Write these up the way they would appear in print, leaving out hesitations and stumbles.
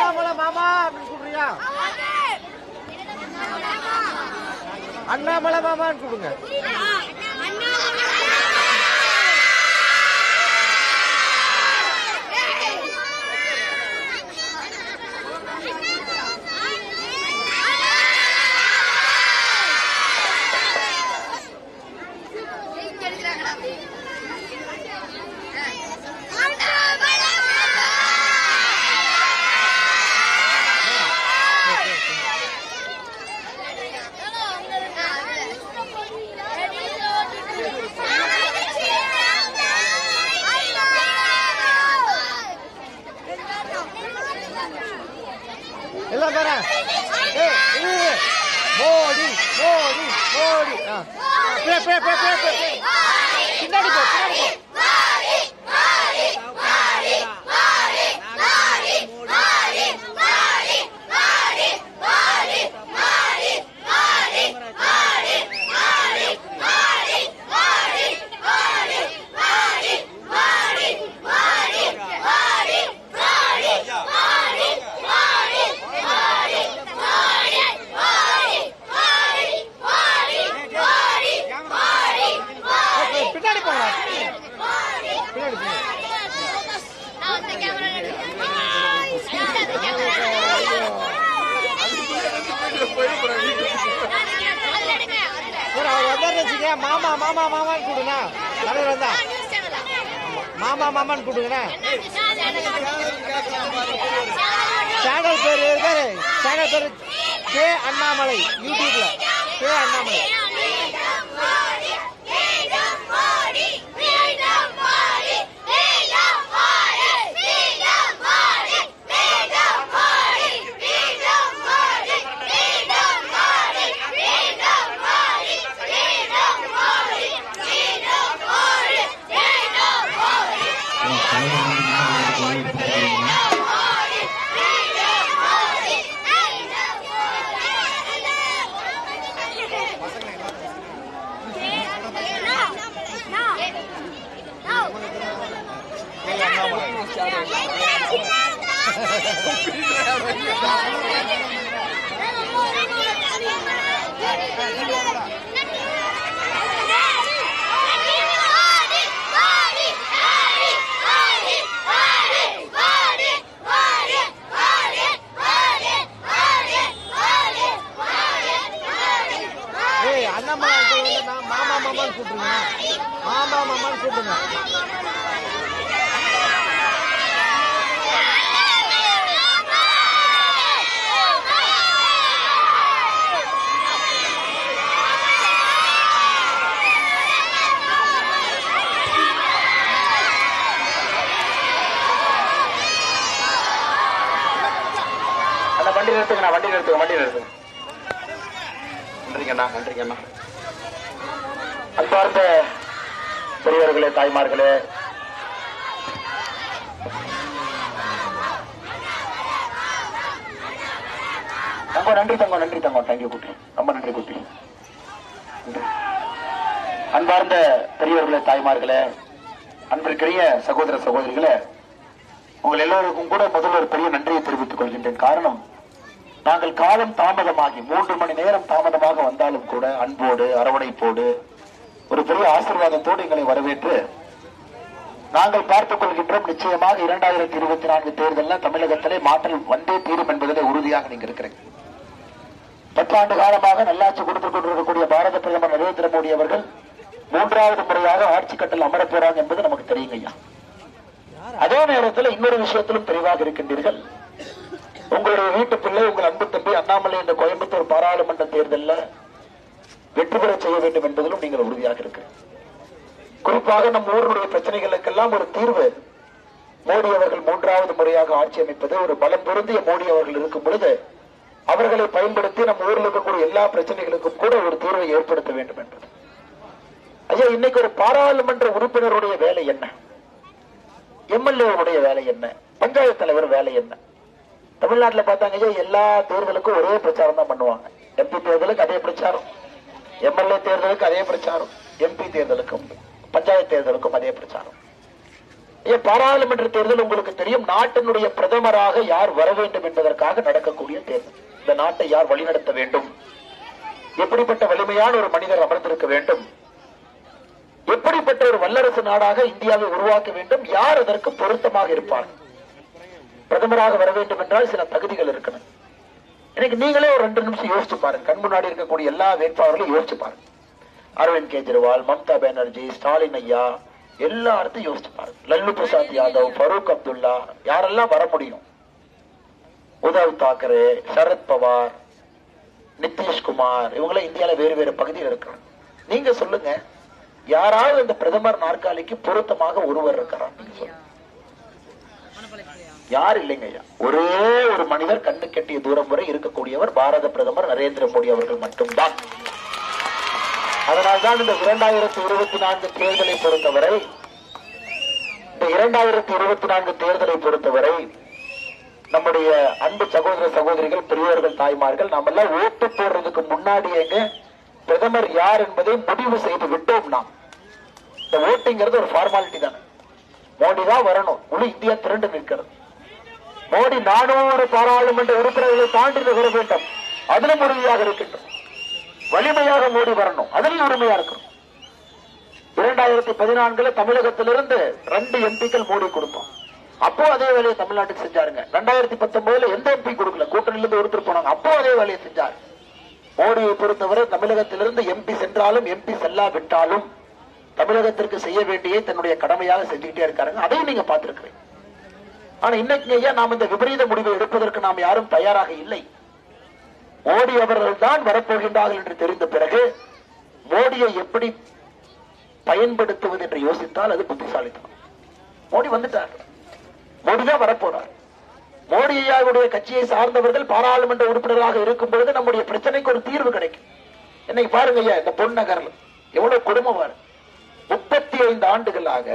அண்ணாமலை மாமா அப்படின்னு கூப்பிடுறியா? அண்ணாமலை மாமான்னு கூப்பிடுங்க. எல்லாம் தரேன். மோடி மோடி மோடி பின்னாடி போ, பின்னாடி போ. மாமா மாமா மாமான்னு கூடுங்க. தலைவர் வந்தா மாமா மாமான்னு கூடுங்க. சேனல் பேரு இருக்காரு, சேனல் பேரு கே அண்ணாமலை, யூடியூப்ல கே அண்ணாமலை. மாமா மாமான்னு கூப்பிடுங்க, மாமா மாமான்னு கூப்பிடுங்க. வண்டி நிறுத்துங்கண்ணா, வண்டி நிறுத்துங்க, வண்டி நிறுத்துங்க. நன்றிங்கண்ணா, நன்றிங்கண்ணா. அன்பார்ந்த பெரியவர்களே, தாய்மார்களே, தங்கம் நன்றி, தங்கம் நன்றி, தங்கம் தேங்க்யூ குட்டி, ரொம்ப நன்றி குட்டி. அன்பார்ந்த பெரியவர்களே, தாய்மார்களே, அன்பிற்குரிய சகோதர சகோதரிகளே, உங்கள் எல்லோருக்கும் கூட முதல்ல ஒரு பெரிய நன்றியை தெரிவித்துக் கொள்கின்றேன். காரணம், நாங்கள் காலம் தாமதமாகி 3 மணி நேரம் தாமதமாக வந்தாலும் கூட அன்போடு அரவணைப்போடு ஒரு பெரிய ஆசீர்வாதத்தோடு எங்களை வரவேற்று நாங்கள் பார்த்துக் கொள்கின்றோம். நிச்சயமாக 2024 தேர்தலில் தமிழகத்திலே மாற்றல் வந்தே தீரும் என்பதிலே உறுதியாக நீங்க இருக்கிறீங்க. 10 ஆண்டு காலமாக நல்லாட்சி கொடுத்துக் கொண்டிருக்கக்கூடிய பாரத பிரதமர் நரேந்திர மோடி அவர்கள் 3வது முறையாக ஆட்சி கட்டில் அமரப் போறாங்க என்பது நமக்கு தெரியுங்க ஐயா. அதே நேரத்தில் இன்னொரு விஷயத்திலும் தெளிவாக இருக்கின்றீர்கள். உங்களுடைய வீட்டு பிள்ளை, உங்கள் அன்பு தம்பி அண்ணாமலை இந்த கோயம்புத்தூர் பாராளுமன்ற தேர்தலில் வெற்றி பெற செய்ய வேண்டும் என்பதிலும் நீங்கள் உறுதியாக இருக்கிறீர்கள். குறிப்பாக நம் ஊருடைய பிரச்சனைகளுக்கெல்லாம் ஒரு தீர்வு மோடி அவர்கள் 3வது முறையாக ஆட்சி அமைப்பது, ஒரு பலம் பொருந்திய மோடி அவர்கள் இருக்கும் பொழுது அவர்களை பயன்படுத்தி நம் ஊரில் இருக்கக்கூடிய எல்லா பிரச்சனைகளுக்கும் கூட ஒரு தீர்வை ஏற்படுத்த வேண்டும் என்பது. ஐயா, இன்னைக்கு ஒரு பாராளுமன்ற உறுப்பினருடைய வேலை என்ன? எம்எல்ஏ வேலை என்ன? பஞ்சாயத்து தலைவர் வேலை என்ன? தமிழ்நாட்டில் பார்த்தாங்க எல்லா தேர்தலுக்கும் ஒரே பிரச்சாரம் தான் பண்ணுவாங்க. எம்பி தேர்தலுக்கு அதே பிரச்சாரம், எம்எல்ஏ தேர்தலுக்கு அதே பிரச்சாரம், எம்பி தேர்தலுக்கும் பஞ்சாயத்து தேர்தலுக்கும் அதே பிரச்சாரம். பாராளுமன்ற தேர்தல் உங்களுக்கு தெரியும், நாட்டினுடைய பிரதமராக யார் வர வேண்டும் என்பதற்காக நடக்கக்கூடிய தேர்தல். இந்த நாட்டை யார் வழிநடத்த வேண்டும், எப்படிப்பட்ட வலிமையான ஒரு மனிதர் அமர்ந்திருக்க வேண்டும், எப்படிப்பட்ட ஒரு வல்லரசு நாடாக இந்தியாவை உருவாக்க வேண்டும், யார் அதற்கு பொருத்தமாக இருப்பார். பிரதமராக வர வேண்டும் என்றால் சில தகுதிகள் இருக்கணும். எனக்கு நீங்களே ஒரு 2 நிமிஷம் யோசிச்சு பாருங்க. கண் முன்னாடி இருக்கக்கூடிய எல்லா வேட்பாளர்களும் யோசிச்சு பாருங்க. அரவிந்த் கெஜ்ரிவால், மம்தா பானர்ஜி, ஸ்டாலின் ஐயா, எல்லாத்தையும் யோசிச்சு பாருங்க. லல்லு பிரசாத் யாதவ், ஃபரூக் அப்துல்லா, யாரெல்லாம் வர முடியும்? உத்தவ் தாக்கரே, சரத் பவார், நிதிஷ்குமார், இவங்களாம் இந்தியாவில வேறு வேறு பகுதியில் இருக்கிறாங்க. நீங்க சொல்லுங்க, யாராவது இந்த பிரதமர் நாற்காலிக்கு பொருத்தமாக ஒருவர் இருக்கிறார்? நீங்க சொல்லுங்க. யார் இல்லைங்க ஐயா. ஒரே ஒரு மனிதர் கண்ணு கெட்டிய தூரம் வரை இருக்கக்கூடியவர் பாரத பிரதமர் நரேந்திர மோடி அவர்கள் மட்டும்தான். அதனால்தான் இந்த 2024 தேர்தலை பொறுத்தவரை, இந்த 2024 தேர்தலை பொறுத்தவரை நம்முடைய அன்பு சகோதர சகோதரிகள், பெரியவர்கள், தாய்மார்கள், நாம எல்லாம் ஓட்டு போடுறதுக்கு முன்னாடியேங்க பிரதமர் யார் என்பதை முடிவு செய்து விட்டோம். நாம் இந்த ஓட்டிங்கிறது ஒரு ஃபார்மாலிட்டி தானே. மோடி தான் வரணும். முழு இந்தியா திரண்டு நிற்கிறது. மோடி 400 பாராளுமன்ற உறுப்பினர்களை தாண்டி வர வேண்டும். அதிலும் உறுதியாக இருக்கின்றோம். வலிமையாக மோடி வரணும், அதிலும் உரிமையா இருக்கணும். 2014 தமிழகத்திலிருந்து 2 எம்பிக்கள் மோடி கொடுத்தோம். அப்போ அதே வேலையை தமிழ்நாட்டுக்கு செஞ்சாருங்க. 2019 எந்த எம்பி கொடுக்கல, கூட்டணியிலிருந்து ஒருத்தர் போனாங்க. அப்போ அதே வேலையை செஞ்சார். மோடியை பொறுத்தவரை தமிழகத்திலிருந்து எம்பி சென்றாலும் எம்பி செல்லாவிட்டாலும் தமிழகத்திற்கு செய்ய வேண்டிய தன்னுடைய கடமையாக செஞ்சுக்கிட்டே இருக்காருங்க. அதையும் நீங்க பார்த்திருக்கிறீங்க. ஆனா இன்னைக்கு ஐயா, நாம் இந்த விபரீத முடிவை எடுப்பதற்கு நாம் யாரும் தயாராக இல்லை. மோடி அவர்கள் தான் வரப்போகின்றார்கள் என்று தெரிந்த பிறகு மோடியை எப்படி பயன்படுத்துவது என்று யோசித்தால் அது புத்திசாலித்தனம். மோடி வந்துட்டார், மோடி தான் வரப்போறார். மோடி ஐயாவுடைய கட்சியை சார்ந்தவர்கள் பாராளுமன்ற உறுப்பினராக இருக்கும் பொழுது நம்முடைய பிரச்சனைக்கு ஒரு தீர்வு கிடைக்கும். இன்னைக்கு பாருங்க ஐயா, இந்த பொன் நகர்ல எவ்வளவு கொடுமை பாருங்க. 35 ஆண்டுகளாக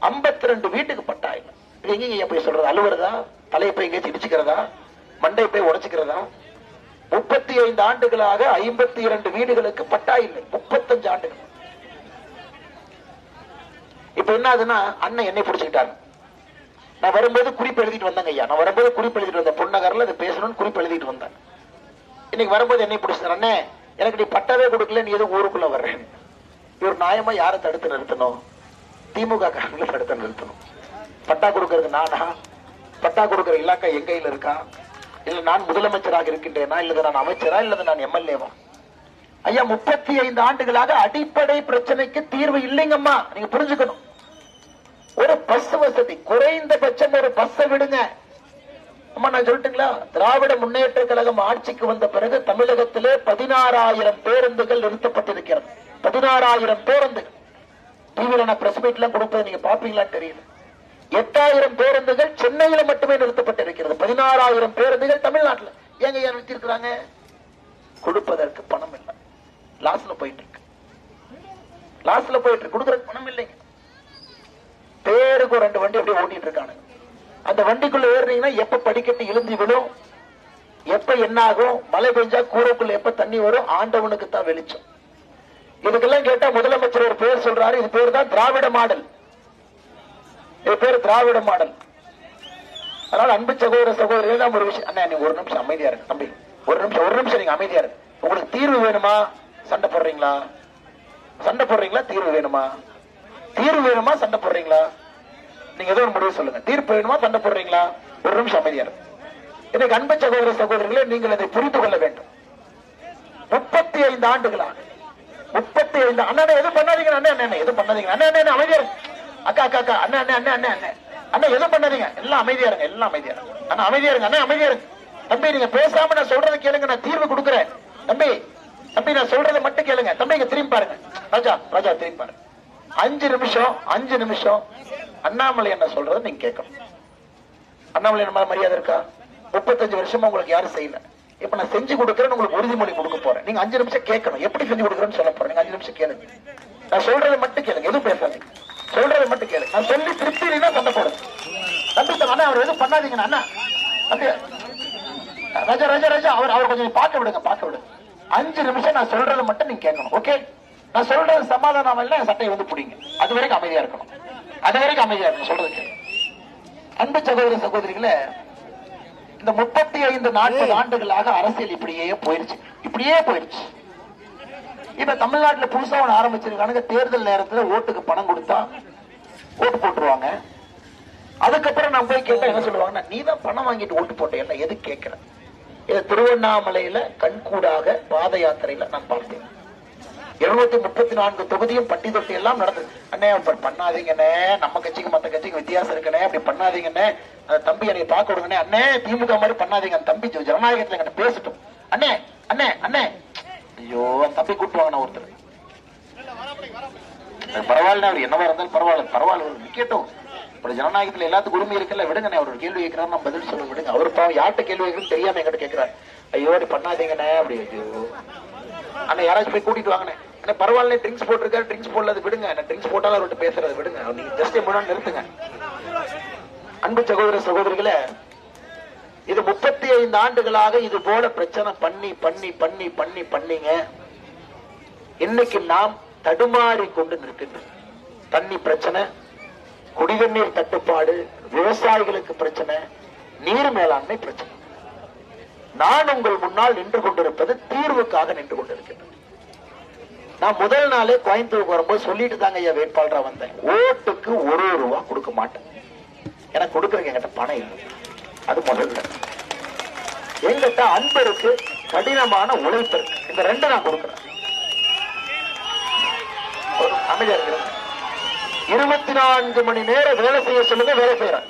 52 வீட்டுக்கு பட்டாயம். எங்க போய் சொல்றது? அலுவலதா, தலையை போய் எங்கேயும் இடிச்சுக்கிறதா, மண்டை போய் உடைச்சுக்கிறதா? 35 ஆண்டுகளாக 52 வீடுகளுக்கு பட்டா இல்லை. 35 ஆண்டுகள். இப்ப என்ன ஆகுதுன்னா, அண்ணன் என்னை பிடிச்சுக்கிட்டாரு. நான் வரும்போது குறிப்பு எழுதிட்டு வந்தேங்க ஐயா. நான் வரும்போது குறிப்பு எழுதிட்டு வந்தேன். பொன்னகர்ல அது பேசணும்னு குறிப்பு எழுதிட்டு வந்தேன். இன்னைக்கு வரும்போது என்னை பிடிச்சார். அண்ணே, எனக்கு நீ பட்டாவே கொடுக்கல, நீ எதுவும் ஊருக்குள்ள வர்றேன். இவர் நியாயமா யாரை தடுத்து நிறுத்தணும்? திமுக காரங்களை தடுத்து நிறுத்தணும். பட்டா கொடுக்கறது நானா? பட்டா கொடுக்கிற இலாக்கா எங்க கையில இருக்கா? இல்ல நான் முதலமைச்சராக இருக்கின்றேனா? இல்லது நான் அமைச்சரா? இல்லது நான் எம்எல்ஏவா? ஐயா, 35 ஆண்டுகளாக அடிப்படை பிரச்சனைக்கு தீர்வு இல்லைங்கம்மா. நீங்க புரிஞ்சுக்கணும். ஒரு பஸ் வசதி, குறைந்தபட்சம் ஒரு பஸ் விடுங்க. அம்மா நான் சொல்லட்டுங்களா? திராவிட முன்னேற்ற கழகம் ஆட்சிக்கு வந்த பிறகு தமிழகத்திலே 16,000 பேருந்துகள் நிறுத்தப்பட்டிருக்கிறது. 16,000 பேருந்துகள். டிவியில நான் பிரஸ் மீட் எல்லாம் கொடுப்பதை நீங்க பாப்பீங்களான்னு தெரியல. 8,000 பேருந்துகள் சென்னையில மட்டுமே நிறுத்தப்பட்டிருக்கிறது. 16,000 பேருந்துகள் தமிழ்நாட்டில். ஏங்க ஏன் நிறுத்தி இருக்கிறாங்க? கொடுப்பதற்கு பணம் இல்லை. லாஸ்ல போயிட்டு இருக்கு. லாஸ்ல போயிட்டு இருக்கு. கொடுக்கறதுக்கு பணம் இல்லைங்க. பேருக்கு 2 வண்டி அப்படியே ஓட்டிட்டு இருக்காங்க. அந்த வண்டிக்குள்ள ஏறினீங்கன்னா எப்ப படிக்கட்டு இழுந்தி விடும், எப்ப என்ன ஆகும், மழை பெஞ்சா கூரைக்குள்ள எப்ப தண்ணி வரும், ஆண்டவனுக்கு தான் வெளிச்சம். இதுக்கெல்லாம் கேட்டா முதலமைச்சர் ஒரு பேர் சொல்றாரு. இது பேர் தான் திராவிட மாடல். இது பேர் திராவிட மாடல். அதனால அன்பு சகோதர சகோதரிகள் தான் ஒரு விஷயம். அண்ணா, நீ ஒரு நிமிஷம் அமைதியா இருக்கு தம்பி. ஒரு நிமிஷம் நீங்க அமைதியா இருக்கு. உங்களுக்கு தீர்வு வேணுமா? சண்டை போடுறீங்களா? சண்டை போடுறீங்களா? தீர்வு வேணுமா? தீர்வு வேணுமா? சண்டை போடுறீங்களா? நீங்க ஏதோ ஒரு முடிவு சொல்லுங்க. தீர்ப்பு வேணுமா? சண்டை போடுறீங்களா? ஒரு நிமிஷம் அமைதியா இருக்கு. எனக்கு அன்பு சகோதர சகோதரிகளே, நீங்கள் அதை புரிந்து கொள்ள வேண்டும். 35 ஆண்டுகளாக 35 அண்ணா எதுவும் பண்ணாதீங்க. அண்ணா எதுவும் பண்ணாதீங்க. அண்ணா அமைதியா இருக்கு. அக்கா அக்கா அக்கா அண்ணா அண்ணா அண்ணா அண்ணா அண்ணா எதுவும் பண்ணாதீங்க. எல்லாம் அமைதியா இருங்க. எல்லாம் அமைதியா இருங்க. அண்ணா அமைதியா இருங்க. அண்ணா அமைதியா இருங்க. தம்பி, நீங்க பேசாம நான் சொல்றதை கேளுங்க. நான் தீர்வு கொடுக்குறேன். தம்பி தம்பி நான் சொல்றதை மட்டும் கேளுங்க. தம்பி இங்க திரும்பி பாருங்க. ராஜா திரும்பி பாருங்க. 5 நிமிஷம் அண்ணாமலை என்ன சொல்றதை நீங்க கேட்கணும். அண்ணாமலை என்ன மரியாதை இருக்கா? 35 வருஷமா உங்களுக்கு யாரும் செய்யல. இப்ப நான் செஞ்சு கொடுக்கறேன்னு உங்களுக்கு உறுதிமொழி கொடுக்க போறேன். நீங்க 5 நிமிஷம் கேட்கணும். எப்படி செஞ்சு கொடுக்குறேன்னு சொல்ல போறேன். நீங்க 5 நிமிஷம் கேளுங்க. நான் சொல்றதை மட்டும் கேளுங்க. எதுவும் பேசாதீங்க. சொல்றதை மட்டும் கேளுங்க. நான் சொல்லி திருப்தி இல்லைன்னா சண்டை போடுங்க. தம்பி அண்ணா அவர் எதுவும் பண்ணாதீங்க. அண்ணா ராஜா அவர் கொஞ்சம் பார்க்க விடுங்க. 5 நிமிஷம் நான் சொல்றதை மட்டும் நீங்க கேட்கணும். ஓகே? நான் சொல்றது சமாதானம் இல்ல, சட்டையை வந்து பிடிங்க. அது வரைக்கும் அமைதியா இருக்கணும். அது வரைக்கும் அமைதியா சொல்றது. அன்பு சகோதர சகோதரிகளை, இந்த 35-40 ஆண்டுகளாக அரசியல் இப்படியே போயிருச்சு. இப்ப தமிழ்நாட்டுல புதுசா ஒண்ணு ஆரம்பிச்சிருக்கானுங்க. தேர்தல் நேரத்துல ஓட்டுக்கு பணம் கொடுத்தா ஓட்டு போட்டுருவாங்க. அதுக்கப்புறம் நான் போய் கேட்டா என்ன சொல்லுவாங்கன்னா, நீ தான் பணம் வாங்கிட்டு ஓட்டு போட்டேன், எது கேட்கிற? இதை திருவண்ணாமலையில கண்கூடாக பாத யாத்திரையில நான் பார்த்தேன். 234 தொகுதியும் பட்டி தொட்டி எல்லாம் நடந்தது. அண்ணே பண்ணாதீங்கண்ணே, நம்ம கட்சிக்கு மத்த கட்சிக்கு வித்தியாசம் இருக்குண்ணே, அப்படி பண்ணாதீங்கண்ணே, அந்த தம்பி என்னை பார்க்க விடுங்கண்ணே, அண்ணே திமுக மாதிரி பண்ணாதீங்க, அந்த தம்பி ஜனநாயகத்துல என்கிட்ட பேசட்டும், அண்ணே அண்ணே அண்ணே. ஐயோ, அந்த தம்பி கூட்டுவாங்க ஒருத்தர். பரவாயில்ல, அவர் என்னவா இருந்தாலும் பரவாயில்ல நிக்கட்டும். இப்ப ஜனநாயகத்துல எல்லாத்துக்கும் உரிமை இருக்குல்ல, விடுங்கண்ணே. அவர் ஒரு கேள்வி கேட்கிறாரு, நம்ம பதில் சொல்ல விடுங்க. அவர் பாவம் யார்கிட்ட கேள்வி கேட்கணும்னு தெரியாம என்கிட்ட கேட்கிறாரு. ஐயோ அப்படி பண்ணாதீங்கண்ணே அப்படி. ஐயோ அண்ணா யாராச்சும் போய் கூட்டிட்டு வாங்கண்ணே. பரவாயில்ல, ட்ரிங்க்ஸ் போட்டிருக்காரு, ட்ரிங்க்ஸ் போடல விடுங்க, ட்ரிங்க்ஸ் போட்டாலும் அவர்கிட்ட பேசுறது விடுங்க, நீங்க ஜஸ்ட் முன்னாடி நிறுத்துங்க. அன்பு சகோதர சகோதரிகளை, இது 35 ஆண்டுகளாக இது போல பிரச்சனை பண்ணீங்க. இன்னைக்கு நாம் தடுமாறி கொண்டு நிற்கின்றோம். தண்ணி பிரச்சனை, குடிநீர் தட்டுப்பாடு, விவசாயிகளுக்கு பிரச்சனை, நீர் மேலாண்மை பிரச்சனை. நான் உங்கள் முன்னால் நின்று கொண்டிருப்பது தீர்வுக்காக நின்று கொண்டிருக்கின்றேன். நான் முதல் நாளே கோயம்புத்தூருக்கு வரும்போது சொல்லிட்டு தாங்க ஐயா வேட்பாளரா வந்தேன். ஓட்டுக்கு 1 ரூபா கொடுக்க மாட்டேன், எனக்கு கொடுக்கறதுக்கு என்கிட்ட பணம் இல்லை. அது முதல்ல. எங்கிட்ட அன்பு இருக்கு, கடினமான உழைப்பு இருக்கு. இந்த 2 நான் கொடுக்கிறேன். அமைதியா இருக்கிறேன். 24 மணி நேரம் வேலை செய்ய சொல்லுங்க, வேலை செய்யறேன்.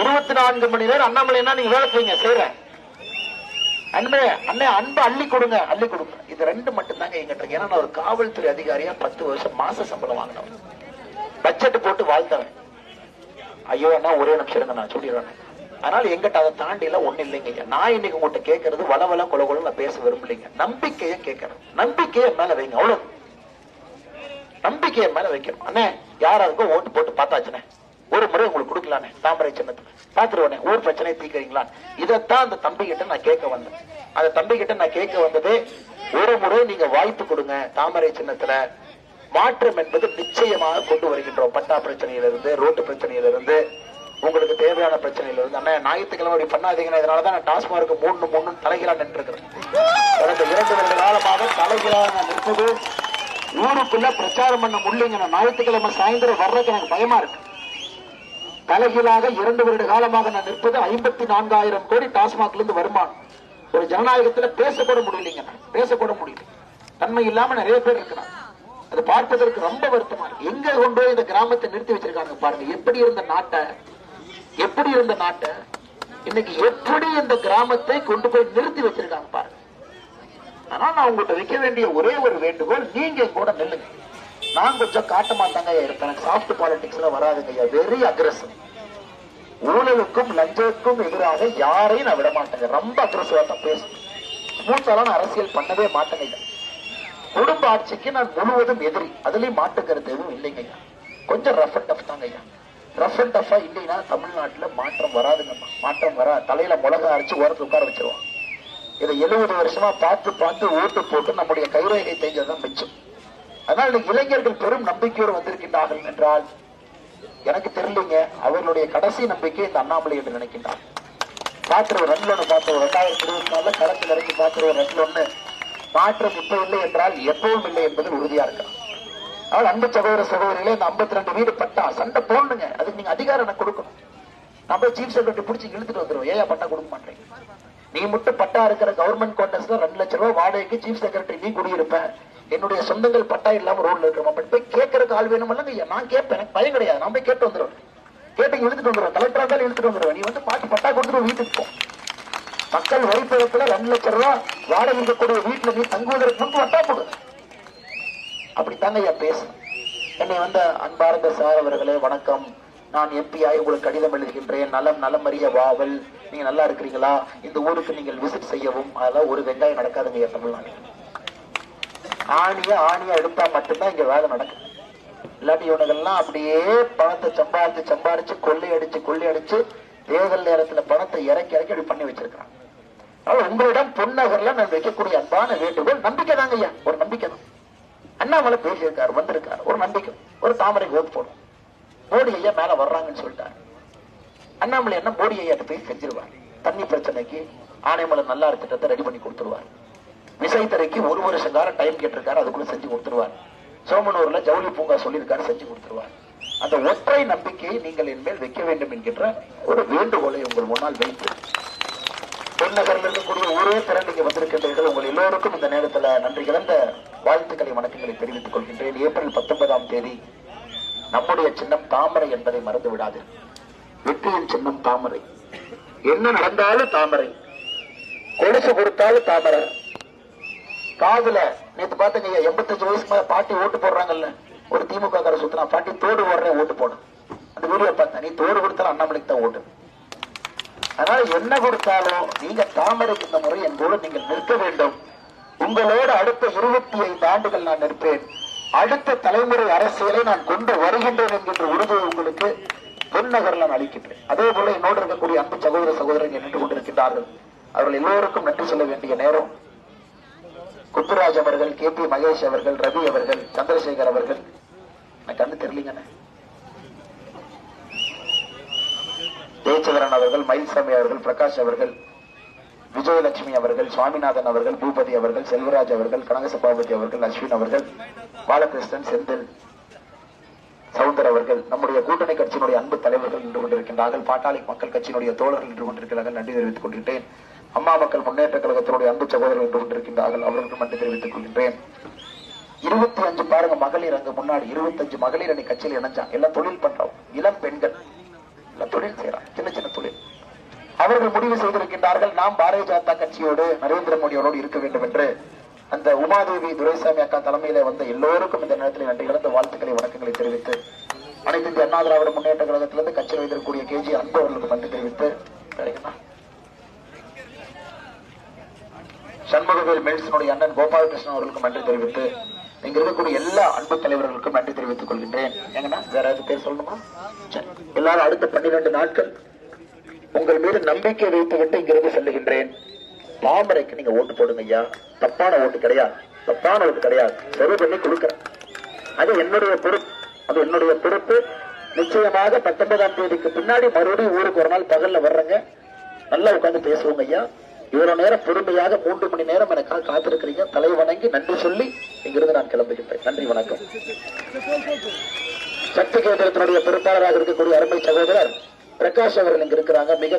24 மணி நேரம் அண்ணாமலைன்னா நீங்க வேலை செய்யுங்க, செய்யறேன். அன்பு அள்ளி கொடுங்க. இது 2 மட்டும் தாங்க எங்கிட்ட. ஏன்னா நான் ஒரு காவல்துறை அதிகாரியா 10 வருஷம் மாச சம்பளம் வாங்கினவன், பட்ஜெட் போட்டு வாழ்த்தவன். ஐயோ அண்ணா ஒரே நிமிஷம் இருங்க, நான் சொல்லிடுறேன். அதனால எங்கிட்ட அதை தாண்டி எல்லாம் ஒண்ணு இல்லைங்க. நான் இன்னைக்கு உங்கள்கிட்ட கேட்கறது வளவல கொல நான் பேச விரும்பலைங்க. நம்பிக்கையை கேட்கறேன், நம்பிக்கையை மேல வைங்க, அவ்வளவு. நம்பிக்கையை மேல வைக்கணும். அண்ணே யாராருக்கும் ஓட்டு போட்டு பார்த்தாச்சுனே, ஒரு முறை உங்களுக்கு கொடுக்கலானே, தாமரை சின்னத்துல பாத்துருவானே, ஊர் பிரச்சனை தீர்க்கிறீங்களா? இதைத்தான் அந்த தம்பி கிட்ட நான் கேட்க வந்தேன். அந்த தம்பி கிட்ட நான் கேட்க வந்தது, ஒரு முறை நீங்க வாய்ப்பு கொடுங்க, தாமரை சின்னத்துல மாற்றம் என்பது நிச்சயமாக கொண்டு வருகின்றோம். பட்டா பிரச்சனையிலிருந்து, ரோட்டு பிரச்சனையிலிருந்து, உங்களுக்கு தேவையான பிரச்சனையில இருந்து. அண்ணா ஞாயிற்றுக்கிழமை அப்படி பண்ணாதீங்கன்னா, இதனாலதான் நான் டாஸ்மார்க்கு 3 தலைகீழா நின்று இருக்கிறேன். கடந்த 2 வருட காலமாக தலைகீழா நான் நிற்பது, ஊருக்குள்ள பிரச்சாரம் பண்ண முடியலைங்க. நான் ஞாயிற்றுக்கிழமை சாயந்தரம் வர்றதுக்கு எனக்கு பயமா இருக்கு. தலைகீழாக 2 வருட காலமாக நான் நிற்பது. 54,000 கோடி டாஸ்மாக்ல இருந்து வருமானம். ஒரு ஜனநாயகத்துல பேசக்கூட முடியலைங்க, பேசக்கூட முடியல. தன்மை இல்லாம நிறைய பேர் இருக்கிறாங்க. அது பார்ப்பதற்கு ரொம்ப வருத்தமா இருக்கு. எங்க கொண்டு போய் இந்த கிராமத்தை நிறுத்தி வச்சிருக்காங்க பாருங்க. எப்படி இருந்த நாட்டை இன்னைக்கு எப்படி இந்த கிராமத்தை கொண்டு போய் நிறுத்தி வச்சிருக்காங்க பாருங்க. ஆனா நான் உங்கள்கிட்ட வைக்க வேண்டிய ஒரே ஒரு வேண்டுகோள், நீங்க கூட நெல்லுங்க. நான் கொஞ்சம் காட்டமா தாங்க இருப்பேன். எனக்கு சாஃப்ட் பாலிடிக்ஸ்ல வராதுங்க ஐயா. Very aggressive. ஊழலுக்கும் லஞ்சத்துக்கும் எதிராக யாரையும் நான் விட மாட்டேங்க. ரொம்ப அக்ரெசிவா தான் பேசுவேன். ஸ்மூத்தாலாம் நான் அரசியல் பண்ணவே மாட்டேங்க ஐயா. குடும்ப ஆட்சிக்கு நான் முழுவதும் எதிரி, அதுலயும் மாட்டுக்கிறது எதுவும் இல்லைங்க ஐயா. கொஞ்சம் ரஃப் அண்ட் டஃப் தாங்க ஐயா. ரஃப் அண்ட் டஃபா இல்லைன்னா தமிழ்நாட்டுல மாற்றம் வராதுங்கம்மா. மாற்றம் வரா. தலையில மிளகா அரைச்சு ஓரத்து உட்கார வச்சிருவான். இதை 70 வருஷமா பார்த்து ஓட்டு போட்டு நம்முடைய கைரேகை தேஞ்சதான் மிச்சம். அதனால இளைஞர்கள் பெரும் நம்பிக்கையோடு வந்திருக்கின்றார்கள் என்றால் எனக்கு தெரியலீங்க. அவர்களுடைய கடைசி நம்பிக்கை இந்த அண்ணாமலை என்று நினைக்கின்றார். பார்க்கிறவர் 2024 களத்தில் இறங்கி பார்க்கிறவர் 2 மாற்றம் இப்ப இல்லை என்றால் எப்பவும் இல்லை என்பதில் உறுதியா இருக்கிறார். அவள் அன்பு சகோதர சகோதரிகளே, இந்த 52 வீடு பட்டா சண்டை போடணுங்க. அதுக்கு நீங்க அதிகாரம் எனக்கு கொடுக்கணும். நம்ம சீஃப் செக்ரட்டரி பிடிச்சி இழுத்துட்டு வந்துடும். ஏன் பட்டா கொடுக்க மாட்டேங்க? நீ மட்டும் பட்டா இருக்கிற கவர்மெண்ட் குவார்டர்ஸ்ல 2 லட்சம் ரூபாய் வாடகைக்கு சீஃப் செக்ரட்டரி நீ குடியிருப்பேன். என்னுடைய சொந்தங்கள் பட்டா இல்லாம ரோட்ல இருக்கிறோம். போய் கேட்கறதுக்கு ஆள் வேணும் இல்லைங்க. நான் கேட்பேன், எனக்கு பயம் கிடையாது. நான் போய் கேட்டு வந்துடுவேன். கேட்டு இழுத்துட்டு வந்துடுவேன். கலெக்டரா தான் இழுத்துட்டு வந்துடுவேன். நீ வந்து பாட்டு பட்டா கொடுத்துட்டு வீட்டுக்கு போ. மக்கள் வரிப்பணத்துல 2 லட்சம் ரூபாய் வாடகை இருக்கக்கூடிய வீட்டுல நீ தங்குவதற்கு முன்பு வட்டா போடு. அப்படித்தாங்க ஐயா பேசணும். என்னை வந்து அன்பார்ந்த சார் அவர்களே வணக்கம், நான் எம்பி ஆகி உங்களுக்கு கடிதம் எழுதுகின்றேன். நலம் அறிய வாவல். நீங்க நல்லா இருக்கிறீங்களா? இந்த ஊருக்கு நீங்கள் விசிட் செய்யவும். அதெல்லாம் ஒரு வெங்காயம் நடக்காதுங்க ஐயா தமிழ்நாட்டில். ஆணியா எடுத்தா மட்டும்தான் இங்க வேலை நடக்கும். இல்லாட்டி இவனுங்கெல்லாம் அப்படியே பணத்தை சம்பாரிச்சு கொள்ளையடிச்சு தேர்தல் நேரத்துல பணத்தை இறக்கி அப்படி பண்ணி வச்சிருக்கான். உங்களிடம் பொன்னகர்ல நான் வைக்கக்கூடிய அன்பான வேண்டுகோள், நம்பிக்கை தாங்க ஐயா. ஒரு நம்பிக்கை தான். அண்ணாமலை பேசியிருக்காரு, வந்திருக்காரு, ஒரு நம்பிக்கை, ஒரு தாமரை ஓட்டு போடும். மோடி ஐயா மேல வர்றாங்கன்னு சொல்லிட்டாரு. அண்ணாமலை என்ன மோடி ஐயா போய் செஞ்சிருவார். தண்ணி பிரச்சனைக்கு ஆனைமலை நல்லாறு திட்டத்தை ரெடி பண்ணி கொடுத்துருவார். விசைத்தரைக்கு 1 வருஷ காலம் டைம் கேட்டிருக்காரு, அதுக்குள்ள செஞ்சு கொடுத்துருவார். சோமனூர்ல ஜவுளி பூங்கா சொல்லியிருக்காரு, செஞ்சு கொடுத்துருவார். அந்த ஒற்றை நம்பிக்கையை நீங்கள் என் மேல் வைக்க வேண்டும் என்கின்ற ஒரு வேண்டுகோளை உங்கள் முன்னால் வைத்து பொன்னகரில் இருக்கக்கூடிய ஒரே திறன் நீங்க வந்திருக்கின்றீர்கள். உங்கள் எல்லோருக்கும் இந்த நேரத்தில் நன்றி கலந்த வாழ்த்துக்களை வணக்கங்களை தெரிவித்துக் கொள்கின்றேன். ஏப்ரல் 19ஆம் தேதி நம்முடைய சின்னம் தாமரை என்பதை மறந்து விடாது. வெற்றியின் சின்னம் தாமரை. என்ன நடந்தாலும் தாமரை, கொலுசு கொடுத்தாலும் தாமரை. காதுல நேற்று பாத்துங்க, 85 வயசுக்கு மேல பாட்டி ஓட்டு போடுறாங்கல்ல, ஒரு திமுக கார சுத்தினா பாட்டி தோடு போடுறேன் ஓட்டு போடும். அந்த வீடியோ பார்த்தா நீ தோடு கொடுத்தாலும் அண்ணாமலைக்கு தான் ஓட்டு. அதனால என்ன கொடுத்தாலும் நீங்க தாமரைக்கு இந்த முறை என்போடு நீங்கள் நிற்க வேண்டும். உங்களோடு அடுத்த 25 ஆண்டுகள் நான் நிற்பேன். அடுத்த தலைமுறை அரசியலை நான் கொண்டு வருகின்றேன் என்கின்ற உறுதியை உங்களுக்கு பொன்னகரில் நான் அளிக்கின்றேன். அதே போல என்னோடு இருக்கக்கூடிய அன்பு சகோதர சகோதரர்கள் நின்று கொண்டிருக்கின்றார்கள். அவர்கள் எல்லோருக்கும் நன்றி சொல்ல வேண்டிய நேரம். குத்துராஜ் அவர்கள், KP மகேஷ் அவர்கள், ரவி அவர்கள், சந்திரசேகர் அவர்கள், எனக்கு கண்ணு தெரியலீங்க, ஜெயச்சந்திரன் அவர்கள், மயில்சாமி அவர்கள், பிரகாஷ் அவர்கள், விஜயலட்சுமி அவர்கள், சுவாமிநாதன் அவர்கள், பூபதி அவர்கள், செல்வராஜ் அவர்கள், கனகசபாபதி அவர்கள், அஸ்வின் அவர்கள், பாலகிருஷ்ணன், செந்தில், சவுந்தர் அவர்கள், நம்முடைய கூட்டணி கட்சியினுடைய அன்பு தலைவர்கள் நின்று கொண்டிருக்கின்றார்கள். பாட்டாளி மக்கள் கட்சியினுடைய தோழர்கள் நின்று கொண்டிருக்கிறார்கள். நன்றி தெரிவித்துக் கொள்கின்றேன். அம்மா மக்கள் முன்னேற்ற கழகத்தினுடைய அன்பு சகோதரர்கள் நின்று கொண்டிருக்கின்றார்கள். அவர்களுக்கு நன்றி தெரிவித்துக் கொள்கின்றேன். 25 பாருங்க மகளிர் அங்கு முன்னாடி 25 மகளிர் அணி கட்சியில் இணைஞ்சாங்க. எல்லாம் தொழில் பண்றோம், இளம் பெண்கள் எல்லாம் தொழில் செய்யறாங்க, சின்ன சின்ன தொழில். அவர்கள் முடிவு செய்திருக்கின்றார்கள், நாம் பாரதிய ஜனதா கட்சியோடு நரேந்திர மோடியோடு இருக்க வேண்டும் என்று. அந்த உமாதேவி துரைசாமி அக்கா தலைமையில வந்த எல்லோருக்கும் இந்த நேரத்தில் நன்றி கலந்த வாழ்த்துக்களை வணக்கங்களை தெரிவித்து, அனைத்து இந்திய அண்ணா திராவிட முன்னேற்ற கழகத்திலிருந்து கட்சியில் வைத்திருக்கக்கூடிய KG அன்பு அவர்களுக்கு நன்றி தெரிவித்து, சண்முகவேல் மெல்ஸினுடைய அண்ணன் கோபாலகிருஷ்ணன் அவர்களுக்கும் நன்றி தெரிவித்து, இங்க இருக்கக்கூடிய எல்லா அன்பு தலைவர்களுக்கும் நன்றி தெரிவித்துக் கொள்கின்றேன். எங்கன்னா வேற ஏதாவது பேர் சொல்லணுமா? எல்லாரும் அடுத்த 12 நாட்கள் உங்கள் மீது நம்பிக்கை வைத்து விட்டு இங்கிருந்து செல்லுகின்றேன். தாமரைக்கு நீங்க ஓட்டு போடுங்க ஐயா. தப்பான ஓட்டு கிடையாது, தப்பான ஓட்டு கிடையாது, சரி பண்ணி கொடுக்கிறேன். அது என்னுடைய பொறுப்பு, அது என்னுடைய பொறுப்பு. நிச்சயமாக 19ஆம் தேதிக்கு பின்னாடி மறுபடியும் ஊருக்கு ஒரு நாள் பகல்ல வர்றங்க, நல்லா உட்கார்ந்து பேசுவோங்க ஐயா. இவ்வளவு நேரம் பொறுமையாக 3 மணி நேரம் எனக்காக காத்திருக்கிறீங்க. தலை வணங்கி நன்றி சொல்லி இங்கிருந்து நான் கிளம்புகின்றேன். நன்றி, வணக்கம். சக்தி கேந்திரத்தினுடைய பொறுப்பாளராக இருக்கக்கூடிய அருமை சகோதரர் பிரகாஷ் அவர்கள் இங்க இருக்கிறாங்க. மிக